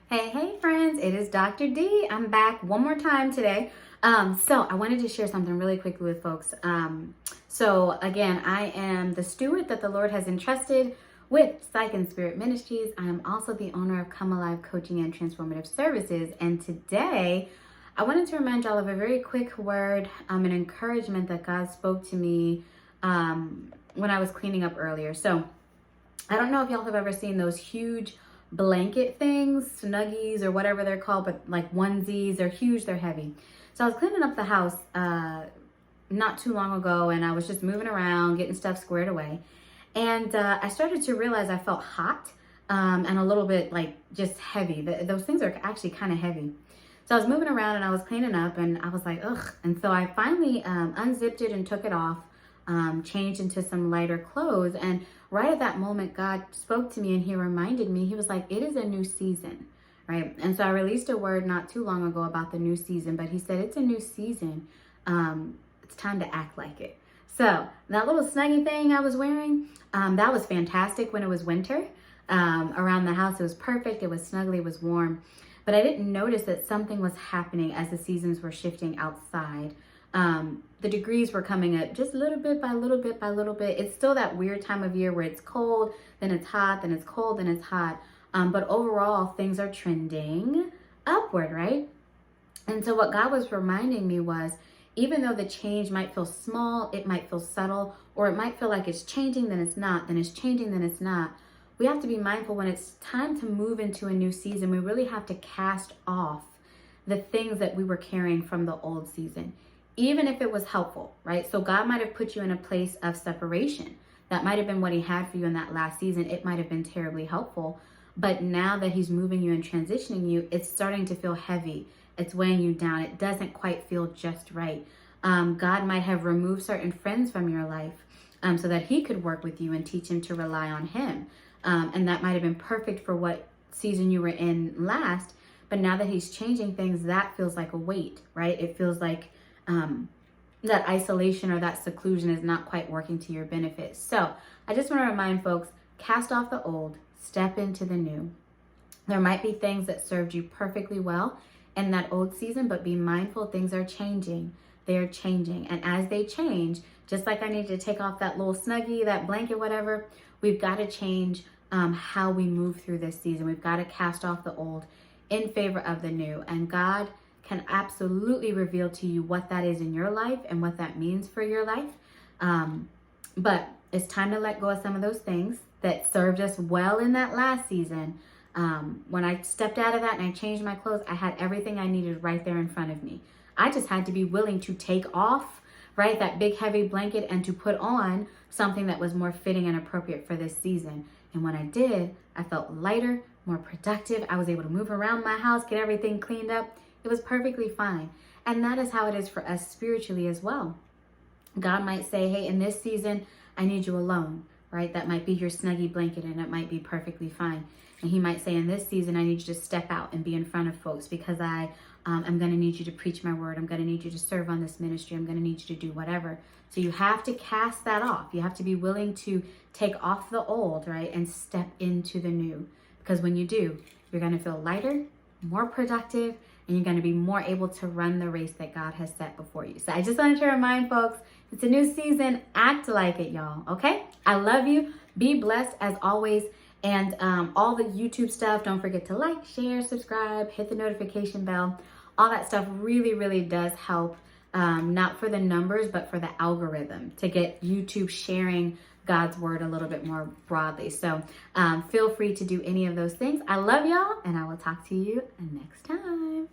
Hey friends, it is Dr. D. I'm back one more time today. So I wanted to share something really quickly with folks. So again, I am the steward that the Lord has entrusted with Psych and Spirit Ministries. I am also the owner of Come Alive Coaching and Transformative Services. And today I wanted to remind y'all of a very quick word, an encouragement that God spoke to me when I was cleaning up earlier. So I don't know if y'all have ever seen those huge blanket things, snuggies or whatever they're called, but like onesies. They're huge, they're heavy. So I was cleaning up the house not too long ago, and I was just moving around, getting stuff squared away. And I started to realize I felt hot and a little bit like just heavy. Those things are actually kind of heavy. So I was moving around and I was cleaning up and I was like, ugh. And so I finally unzipped it and took it off, changed into some lighter clothes. And right at that moment, God spoke to me and he reminded me, he was like, it is a new season, right? And so I released a word not too long ago about the new season, but he said, it's a new season. It's time to act like it. So that little snuggie thing I was wearing, that was fantastic when it was winter. Around the house, it was perfect. It was snuggly, it was warm. But I didn't notice that something was happening as the seasons were shifting outside. The degrees were coming up just little bit by little bit by little bit. It's still that weird time of year where it's cold, then it's hot, then it's cold, then it's hot. But overall, things are trending upward, right? And so what God was reminding me was, even though the change might feel small, it might feel subtle, or it might feel like it's changing, then it's not, then it's changing, then it's not. We have to be mindful when it's time to move into a new season. We really have to cast off the things that we were carrying from the old season, even if it was helpful, right? So God might have put you in a place of separation. That might have been what he had for you in that last season. It might have been terribly helpful. But now that he's moving you and transitioning you, it's starting to feel heavy. It's weighing you down. It doesn't quite feel just right. God might have removed certain friends from your life so that he could work with you and teach him to rely on him. And that might have been perfect for what season you were in last. But now that he's changing things, that feels like a weight, right? It feels like that isolation or that seclusion is not quite working to your benefit. So I just want to remind folks, cast off the old, step into the new. There might be things that served you perfectly well in that old season, but be mindful things are changing. They are changing. And as they change, just like I need to take off that little snuggie, that blanket, whatever, we've got to change how we move through this season. We've got to cast off the old in favor of the new. And God can absolutely reveal to you what that is in your life and what that means for your life. But it's time to let go of some of those things that served us well in that last season. When I stepped out of that and I changed my clothes, I had everything I needed right there in front of me. I just had to be willing to take off, right, that big heavy blanket and to put on something that was more fitting and appropriate for this season. And when I did, I felt lighter, more productive. I was able to move around my house, get everything cleaned up. It was perfectly fine. And that is how it is for us spiritually as well. God might say, hey, in this season, I need you alone, right? That might be your snuggie blanket and it might be perfectly fine. And he might say, in this season, I need you to step out and be in front of folks because I'm going to need you to preach my word. I'm going to need you to serve on this ministry. I'm going to need you to do whatever. So you have to cast that off. You have to be willing to take off the old, right? And step into the new. Because when you do, you're going to feel lighter, more productive, and you're going to be more able to run the race that God has set before you. So I just wanted to remind folks, it's a new season. Act like it, y'all. Okay? I love you. Be blessed as always. And all the YouTube stuff, don't forget to like, share, subscribe, hit the notification bell. All that stuff really, really does help, not for the numbers, but for the algorithm to get YouTube sharing God's word a little bit more broadly. So feel free to do any of those things. I love y'all, and I will talk to you next time.